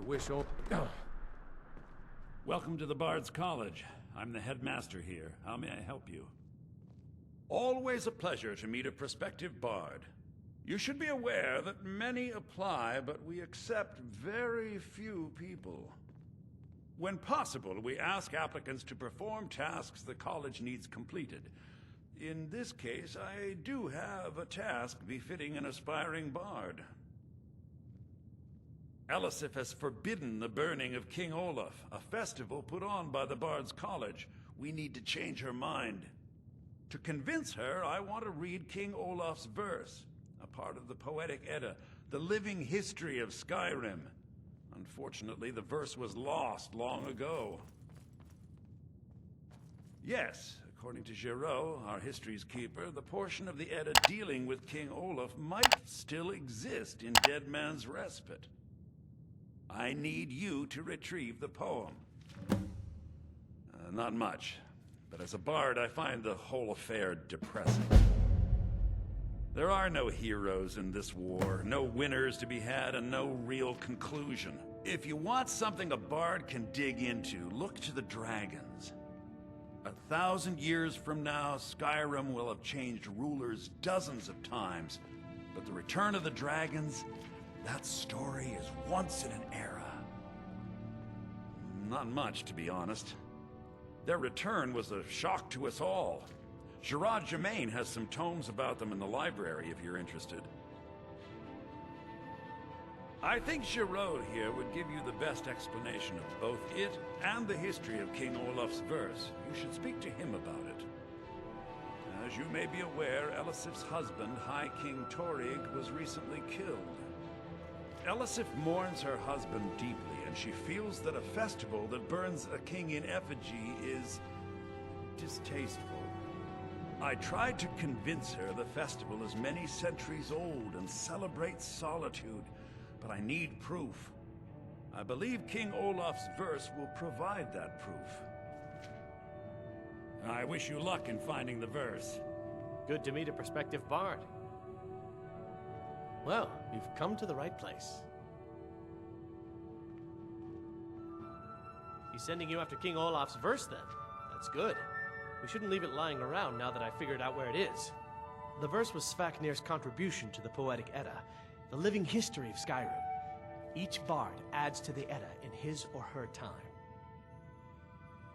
wish all... Welcome to the Bard's College. I'm the headmaster here. How may I help you? Always a pleasure to meet a prospective bard. You should be aware that many apply, but we accept very few people. When possible, we ask applicants to perform tasks the college needs completed. In this case, I do have a task befitting an aspiring bard. Elisif has forbidden the burning of King Olaf, a festival put on by the Bard's College. We need to change her mind. To convince her, I want to read King Olaf's verse, a part of the Poetic Edda, the living history of Skyrim. Unfortunately, the verse was lost long ago. Yes, according to Giraud, our history's keeper, the portion of the Edda dealing with King Olaf might still exist in Dead Man's Respite. I need you to retrieve the poem. Not much, but as a bard, I find the whole affair depressing. There are no heroes in this war, no winners to be had, and no real conclusion. If you want something a bard can dig into, look to the dragons. 1,000 years from now, Skyrim will have changed rulers dozens of times, but the return of the dragons, that story is once in an era. Not much, to be honest. Their return was a shock to us all. Gerard Germain has some tomes about them in the library, if you're interested. I think Giraud here would give you the best explanation of both it and the history of King Olaf's verse. You should speak to him about it. As you may be aware, Elisif's husband, High King Torrig, was recently killed. Elisif mourns her husband deeply, and she feels that a festival that burns a king in effigy is distasteful. I tried to convince her the festival is many centuries old and celebrates solitude, but I need proof. I believe King Olaf's verse will provide that proof. I wish you luck in finding the verse. Good to meet a prospective bard. Well, you've come to the right place. He's sending you after King Olaf's verse, then. That's good. We shouldn't leave it lying around now that I figured out where it is. The verse was Svafnir's contribution to the Poetic Edda, the living history of Skyrim. Each bard adds to the Edda in his or her time.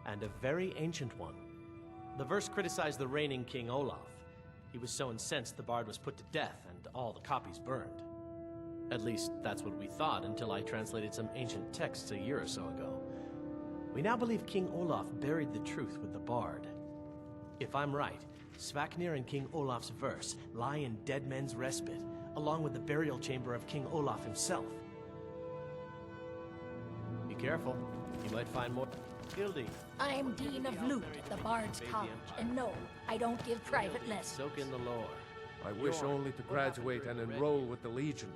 And a very ancient one. The verse criticized the reigning King Olaf. He was so incensed the bard was put to death and all the copies burned. At least, that's what we thought until I translated some ancient texts a year or so ago. We now believe King Olaf buried the truth with the bard. If I'm right, Svafnir and King Olaf's verse lie in Dead Men's Respite, along with the burial chamber of King Olaf himself. Be careful. You might find more... Gildy. I'm Dean of Lute at the Bard's College, and no, I don't give private lessons. Soak in the lore. I wish only to graduate and enroll with the Legion.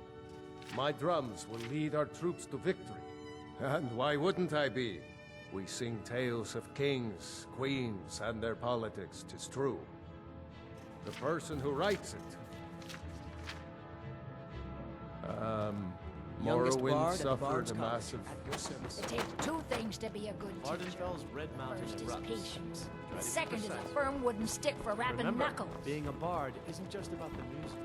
My drums will lead our troops to victory. And why wouldn't I be? We sing tales of kings, queens, and their politics, 'tis true. The person who writes it... Morrowind suffered a massive... It takes two things to be a good teacher. Ardenfel's Red Mountain First is erupts. patience. Try The to be second is a precise. firm wooden stick for rapping Remember, knuckles. being a bard isn't just about the music.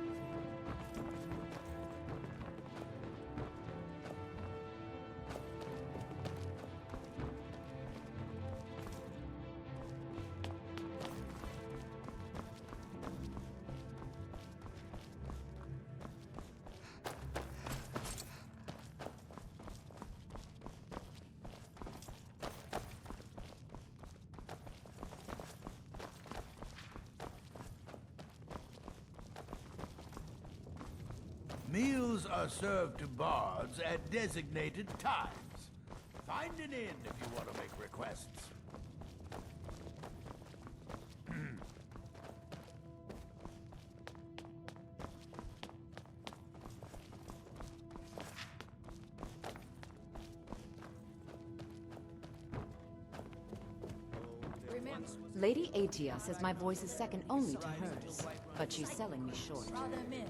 Meals are served to bards at designated times. Find an inn if you want to make requests. Lady Atia says my voice is second only to hers, but she's selling me short. Draw them in.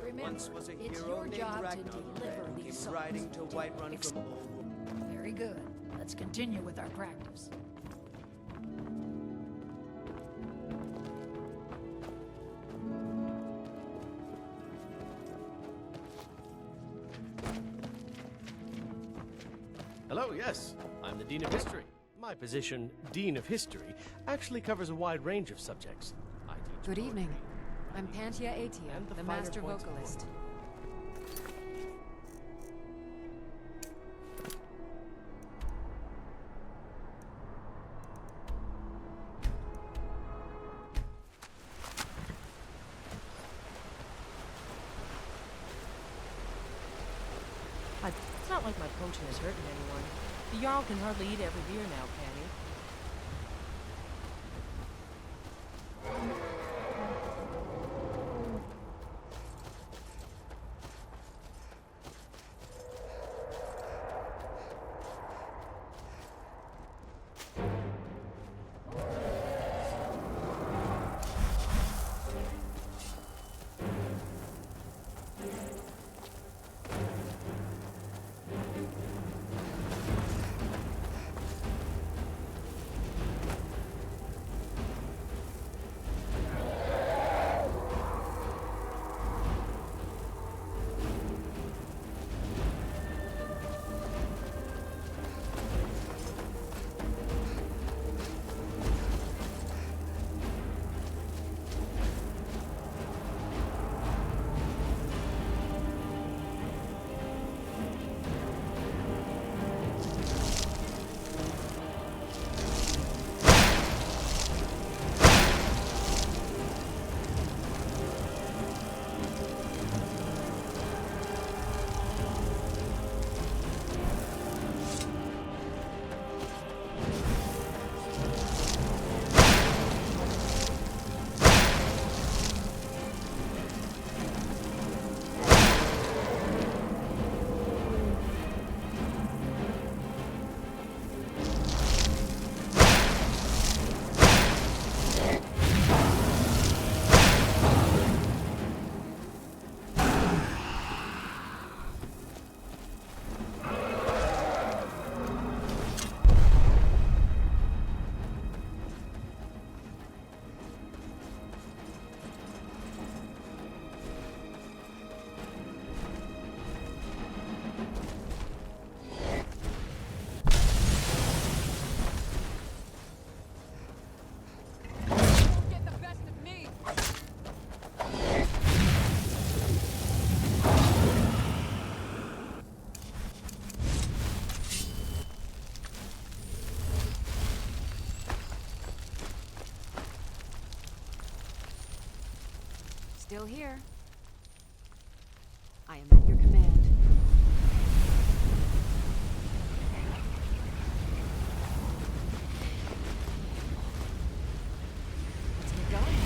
Remember, Once was a it's hero your named job to Ragnar deliver who these came riding souls. to Whiterun from... Very good. Let's continue with our practice. Hello, yes. I'm the Dean of History. My position, Dean of History, actually covers a wide range of subjects. I teach Good evening. poetry, I'm Pantia Atia, and the the finer master points of vocalist. It's not like my potion is hurting anyone. The Jarl can hardly eat every beer now, can he? Still here. I am at your command. Let's get going.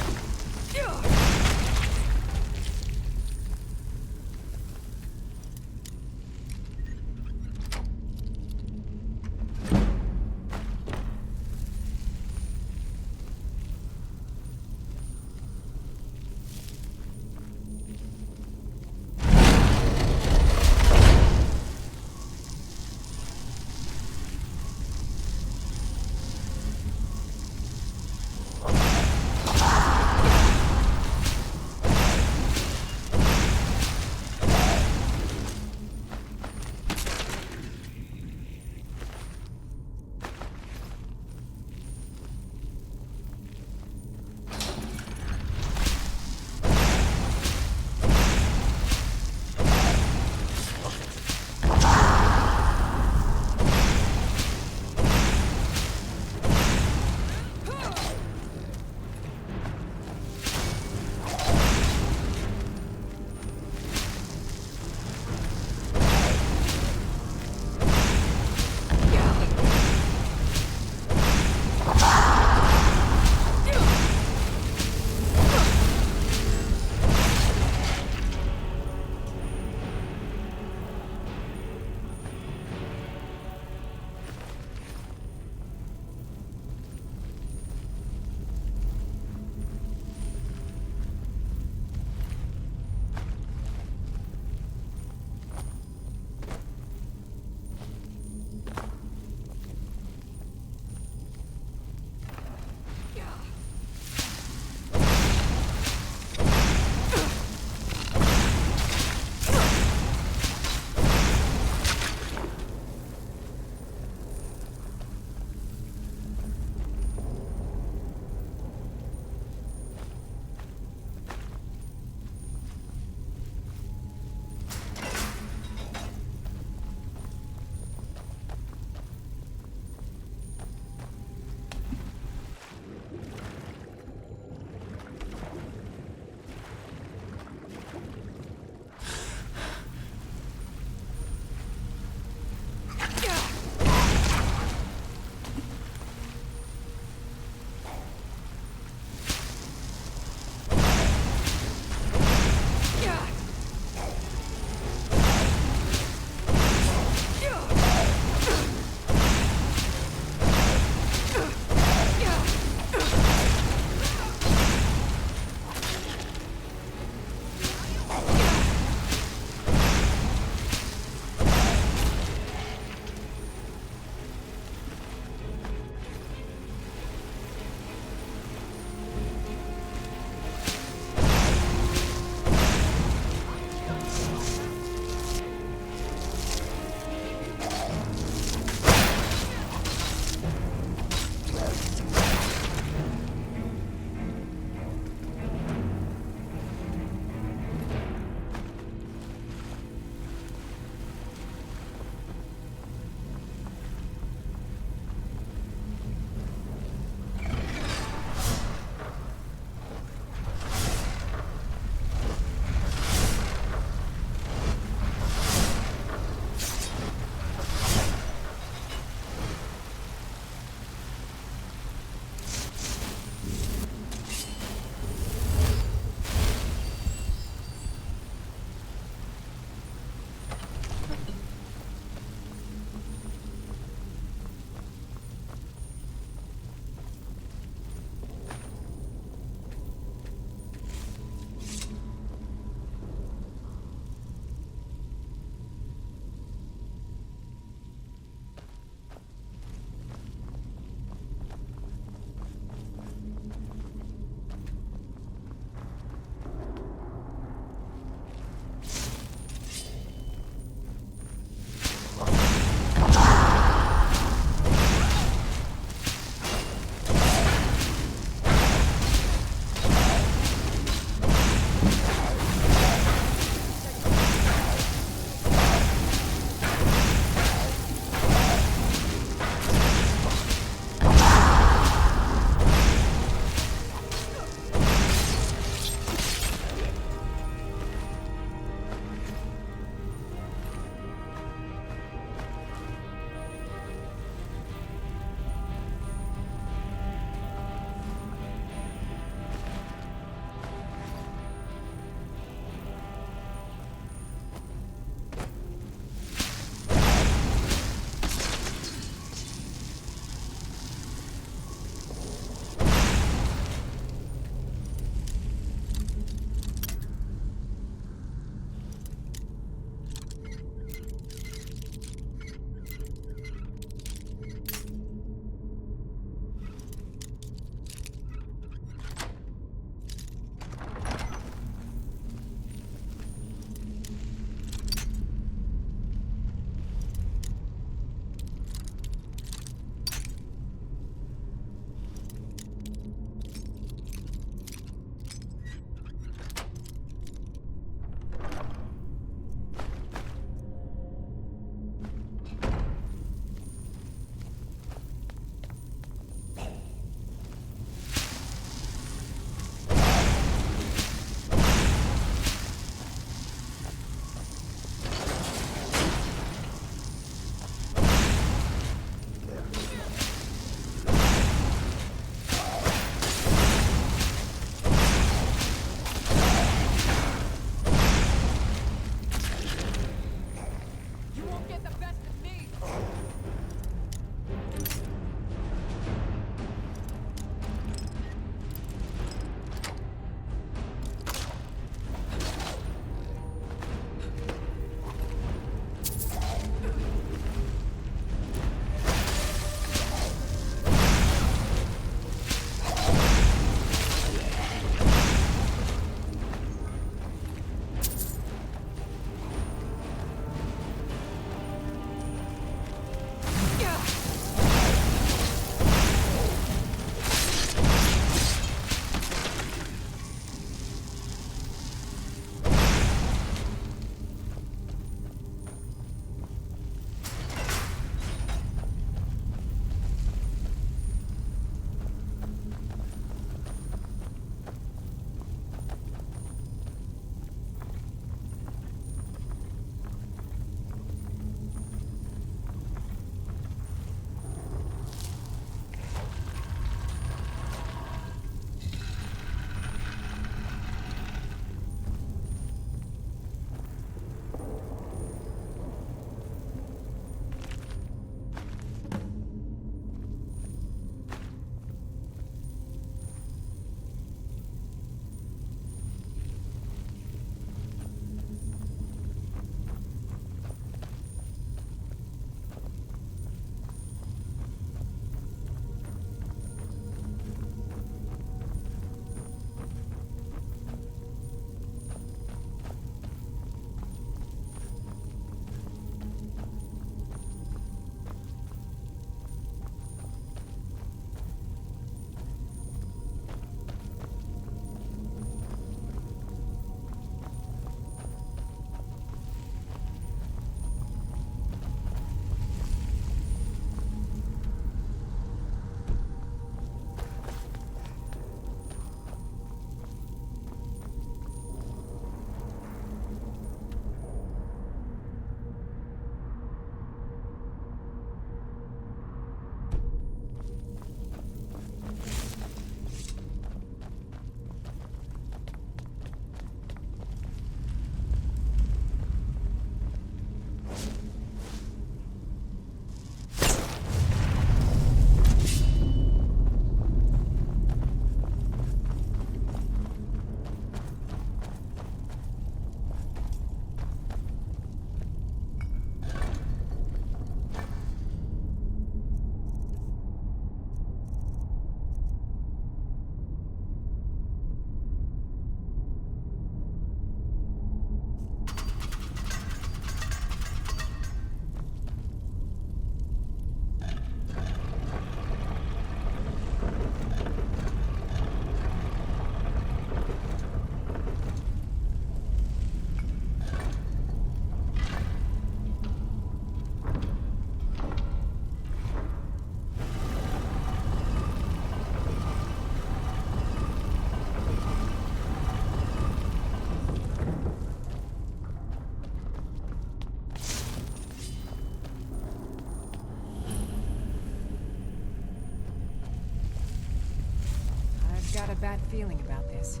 feeling about this.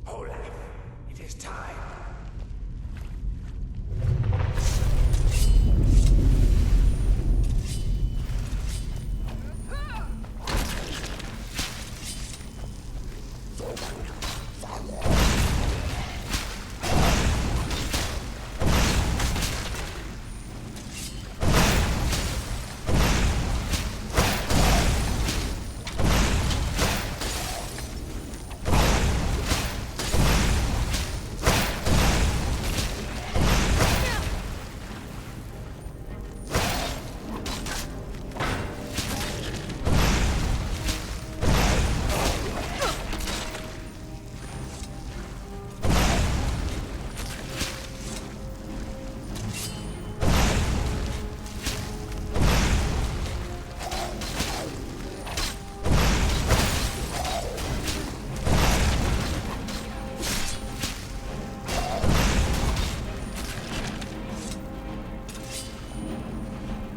Olaf, it is time.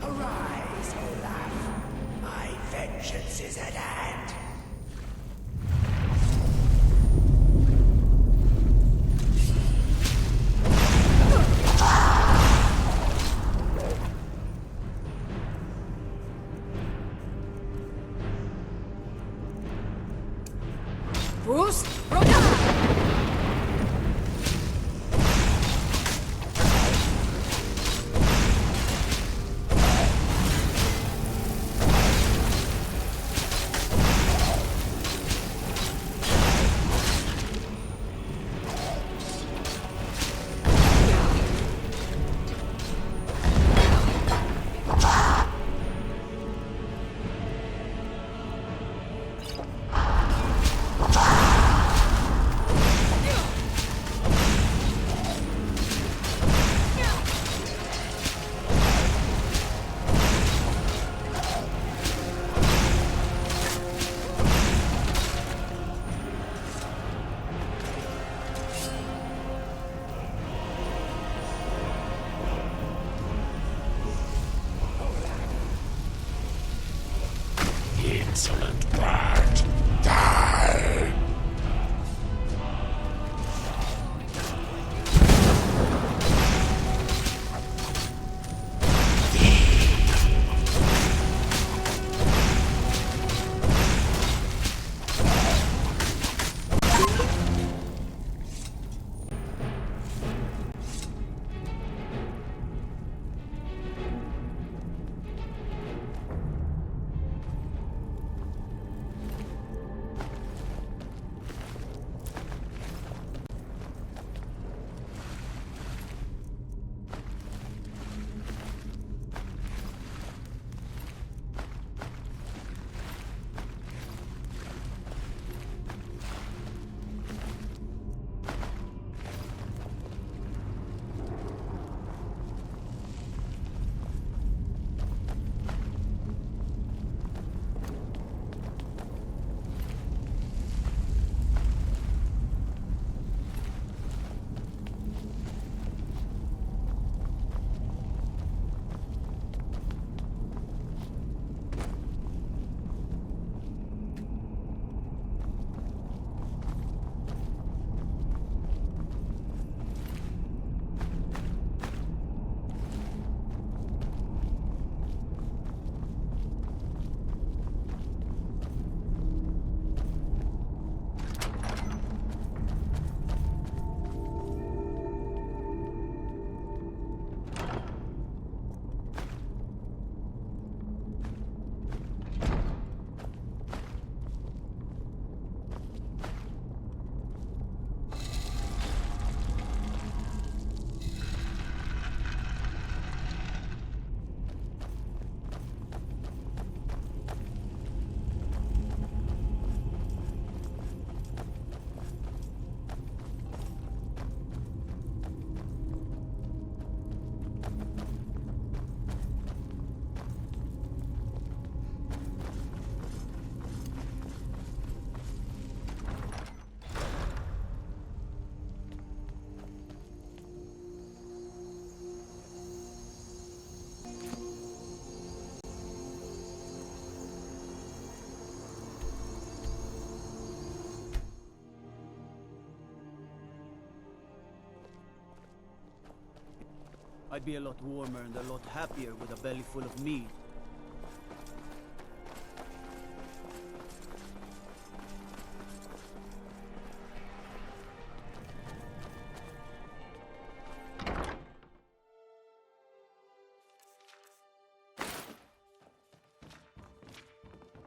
Arise, Olaf. My vengeance is at hand. Bruce, Roda! I'd be a lot warmer and a lot happier with a belly full of meat.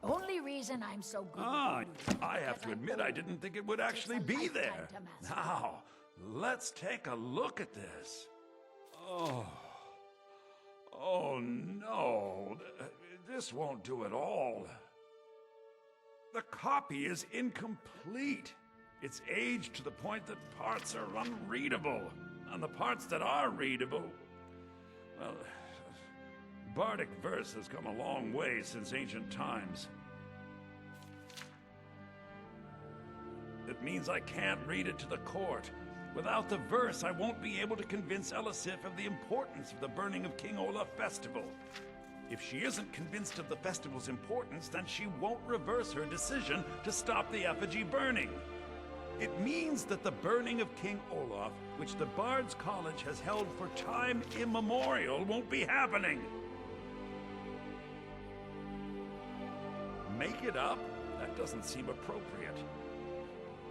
Only reason I'm so good. I have to admit I didn't think it would actually be there. Now, let's take a look at this. Oh no, this won't do it all. The copy is incomplete. It's aged to the point that parts are unreadable, and the parts that are readable, well, bardic verse has come a long way since ancient times. It means I can't read it to the court. Without the verse, I won't be able to convince Elisif of the importance of the burning of King Olaf festival. If she isn't convinced of the festival's importance, then she won't reverse her decision to stop the effigy burning. It means that the burning of King Olaf, which the Bard's College has held for time immemorial, won't be happening. Make it up? That doesn't seem appropriate.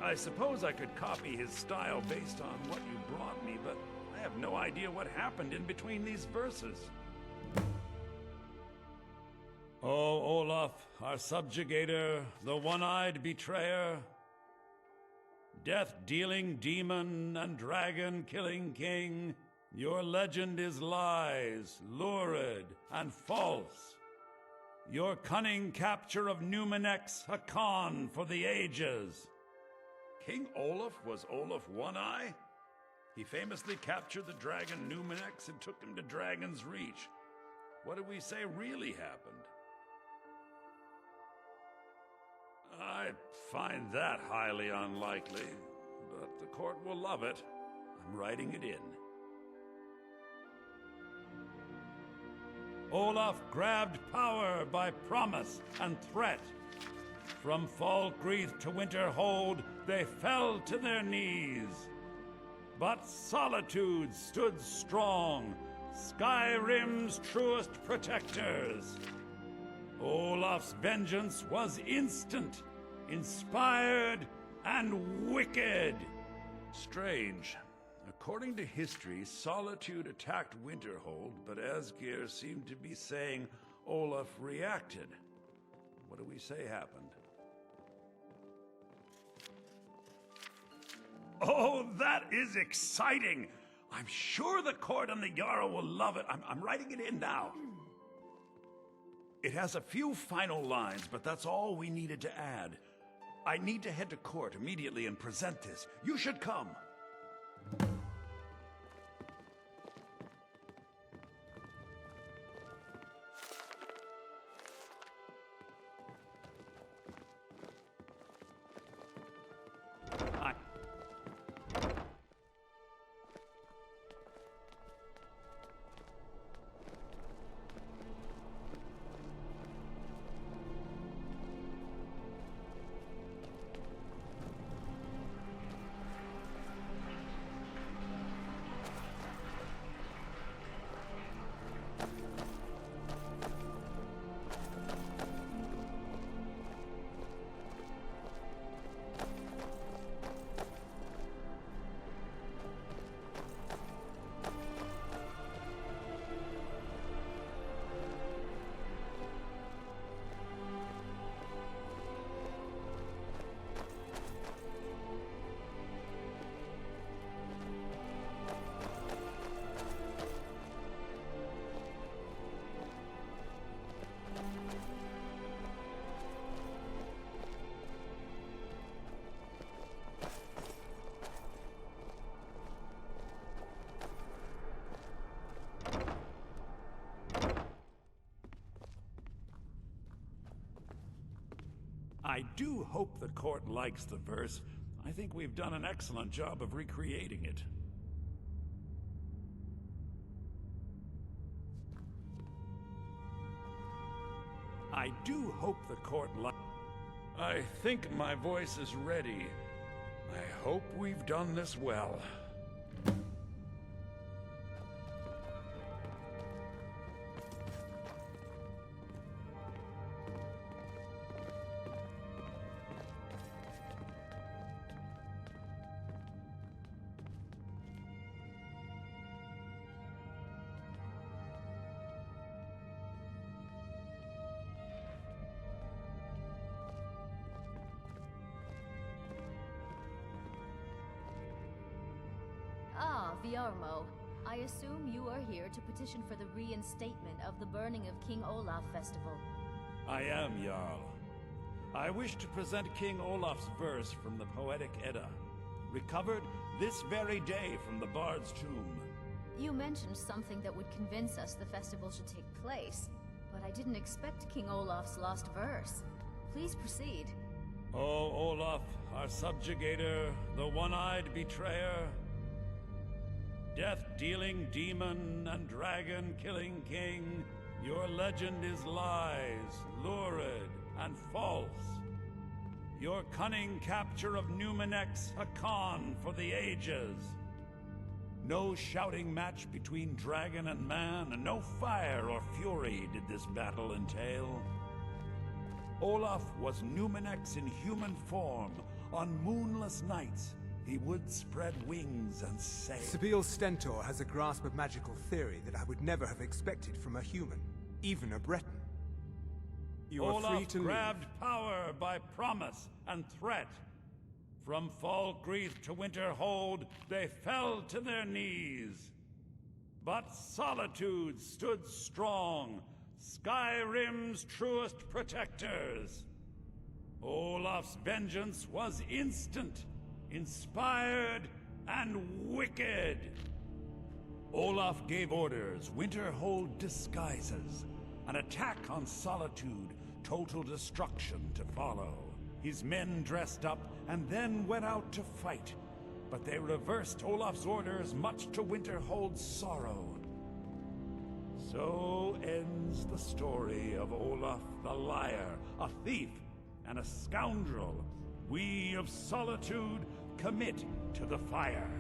I suppose I could copy his style based on what you brought me, but I have no idea what happened in between these verses. Oh, Olaf, our subjugator, the one-eyed betrayer, death-dealing demon and dragon-killing king, your legend is lies, lurid, and false. Your cunning capture of Numenex, a con for the ages. King Olaf was Olaf One-Eye? He famously captured the dragon Numenex and took him to Dragon's Reach. What do we say really happened? I find that highly unlikely, but the court will love it. I'm writing it in. Olaf grabbed power by promise and threat. From Falkreath to Winterhold, they fell to their knees. But solitude stood strong, Skyrim's truest protectors. Olaf's vengeance was instant, inspired, and wicked. Strange. According to history, Solitude attacked Winterhold, but Asgeir seemed to be saying Olaf reacted. What do we say happened? Oh, that is exciting! I'm sure the court and the Jarl will love it. I'm writing it in now. It has a few final lines, but that's all we needed to add. I need to head to court immediately and present this. You should come. I do hope the court likes the verse. I think we've done an excellent job of recreating it. I do hope the court I think my voice is ready. I hope we've done this well. Viarmo. I assume you are here to petition for the reinstatement of the burning of King Olaf Festival. I am, Jarl. I wish to present King Olaf's verse from the Poetic Edda, recovered this very day from the Bard's tomb. You mentioned something that would convince us the festival should take place, but I didn't expect King Olaf's lost verse. Please proceed. O Olaf, our subjugator, the one-eyed betrayer, death-dealing demon and dragon-killing king, your legend is lies, lurid, and false. Your cunning capture of Numenex a con for the ages. No shouting match between dragon and man, and no fire or fury did this battle entail. Olaf was Numenex in human form. On moonless nights, he would spread wings and sail. Sibyl Stentor has a grasp of magical theory that I would never have expected from a human, even a Breton. You are free to grabbed power by promise and threat. From Falkreath to Winterhold, they fell to their knees. But Solitude stood strong, Skyrim's truest protectors. Olaf's vengeance was instant, inspired, and wicked. Olaf gave orders, Winterhold disguises, an attack on Solitude, total destruction to follow. His men dressed up and then went out to fight, but they reversed Olaf's orders, much to Winterhold's sorrow. So ends the story of Olaf the liar, a thief and a scoundrel. We of Solitude commit to the fire.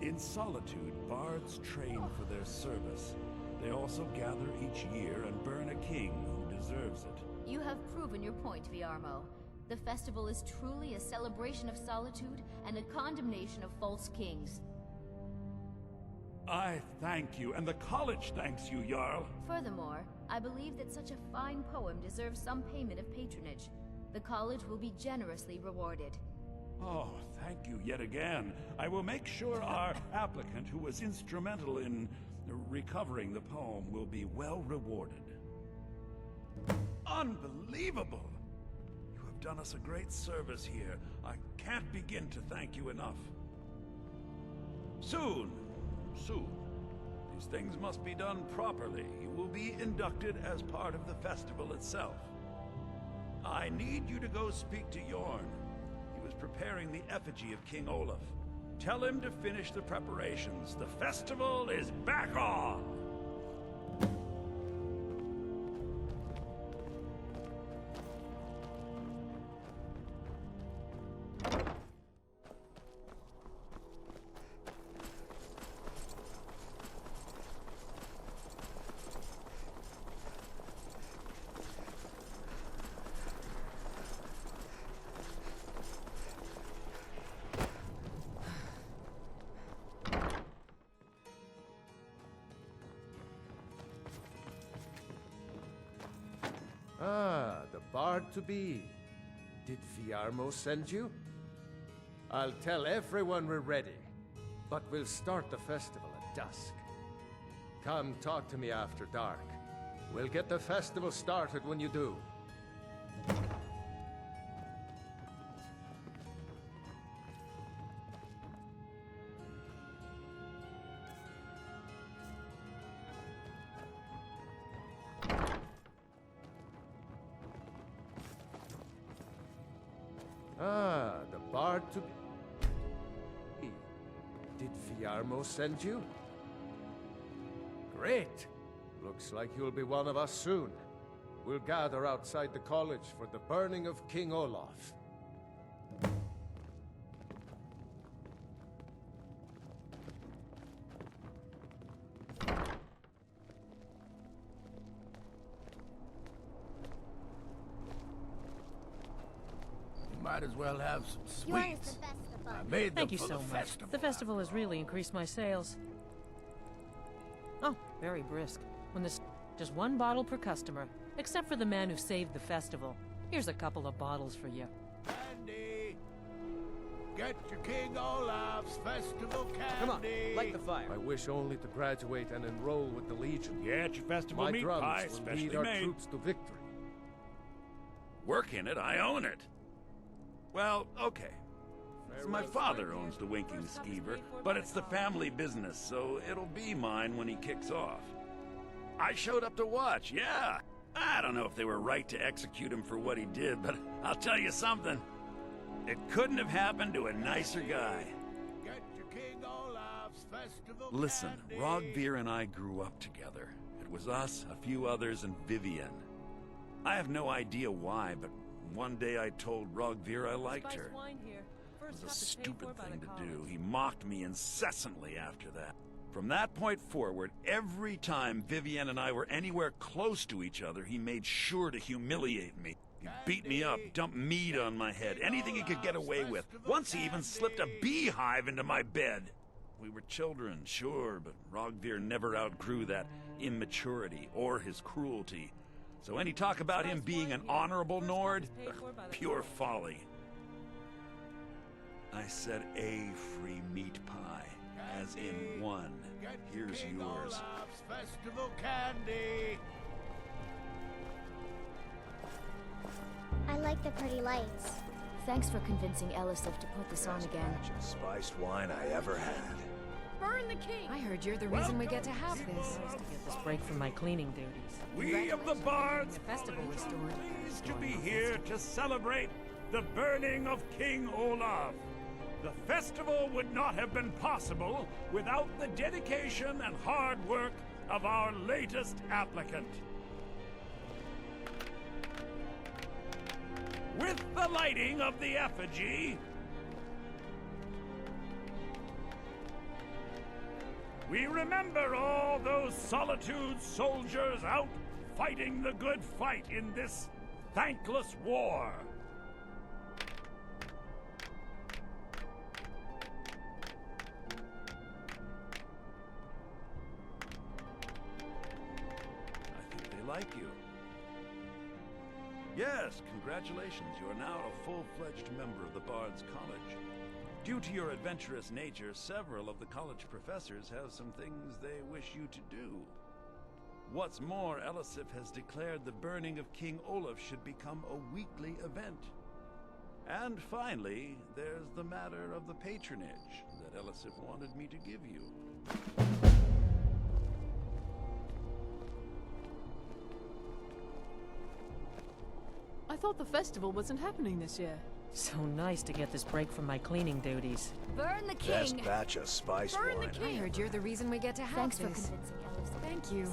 In Solitude, bards train for their service. They also gather each year and burn a king who deserves it. You have proven your point, Viarmo. The festival is truly a celebration of solitude and a condemnation of false kings. I thank you, and the college thanks you, Jarl. Furthermore, I believe that such a fine poem deserves some payment of patronage. The college will be generously rewarded. Oh, thank you yet again. I will make sure our applicant, who was instrumental in recovering the poem, will be well rewarded. Unbelievable! You have done us a great service here. I can't begin to thank you enough. Soon, these things must be done properly. You will be inducted as part of the festival itself. I need you to go speak to Yorn. He was preparing the effigy of King Olaf. Tell him to finish the preparations. The festival is back on! Ah, the bard-to-be. Did Viarmo send you? I'll tell everyone we're ready, but we'll start the festival at dusk. Come talk to me after dark. We'll get the festival started when you do. Ah, the bard-to-be. Did Viarmo send you? Great! Looks like you'll be one of us soon. We'll gather outside the college for the burning of King Olaf. Might as well have some sweets. I made them Thank you for so the much. festival. The festival has really increased my sales. Oh, very brisk. When this just one bottle per customer, except for the man who saved the festival. Here's a couple of bottles for you. Andy! Get your King Olaf's festival candy. Come on, light the fire. I wish only to graduate and enroll with the Legion. Get your festival My meat drums pie, will specially lead our made. troops to victory. Work in it, I own it. Well, okay. My father owns the Winking Skeever, but it's the family business, so it'll be mine when he kicks off. I showed up to watch, yeah. I don't know if they were right to execute him for what he did, but I'll tell you something. It couldn't have happened to a nicer guy. Get your King Olaf's festival Listen, candy. Rogvir and I grew up together. It was us, a few others, and Vivienne. I have no idea why, but one day I told Rogvir I liked her. It was a stupid thing to do. He mocked me incessantly after that. From that point forward, every time Vivienne and I were anywhere close to each other, he made sure to humiliate me. He beat me up, dumped meat on my head, anything he could get away with. Once he even slipped a beehive into my bed. We were children, sure, but Rogvir never outgrew that immaturity or his cruelty. So any talk about him being an honorable Nord? Pure folly. I said a free meat pie, as in one. Here's King yours. Olaf's festival candy. I like the pretty lights. Thanks for convincing Elisif to put this on again. Spiced wine I ever had. Burn the king! I heard you're the reason we get to have this. Nice to get this break from my cleaning duties. We of the Bards The festival restored. pleased to be here to celebrate the burning of King Olaf. The festival would not have been possible without the dedication and hard work of our latest applicant. With the lighting of the effigy, we remember all those Solitude soldiers out fighting the good fight in this thankless war. I think they like you. Yes, congratulations. You are now a full-fledged member of the Bard's College. Due to your adventurous nature, several of the college professors have some things they wish you to do. What's more, Elisif has declared the burning of King Olaf should become a weekly event. And finally, there's the matter of the patronage that Elisif wanted me to give you. I thought the festival wasn't happening this year. So nice to get this break from my cleaning duties. Burn the Best king! batch of spiced Burn wine. the king! I heard you're the reason we get to have Thanks for this. convincing Elisif. Thank you.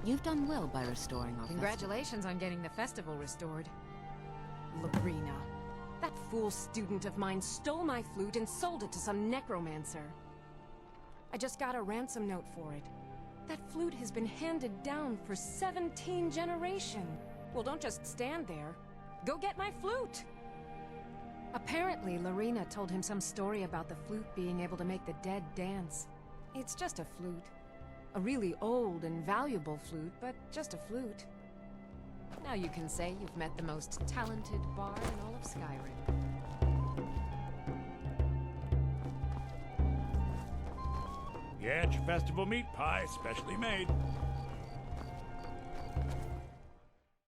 You've done well by restoring our Congratulations on getting the festival restored. Lorena. That fool student of mine stole my flute and sold it to some necromancer. I just got a ransom note for it. That flute has been handed down for 17 generations. Well, don't just stand there. Go get my flute! Apparently, Lorena told him some story about the flute being able to make the dead dance. It's just a flute. A really old and valuable flute, but just a flute. Now you can say you've met the most talented bard in all of Skyrim. Get your festival meat pie, specially made.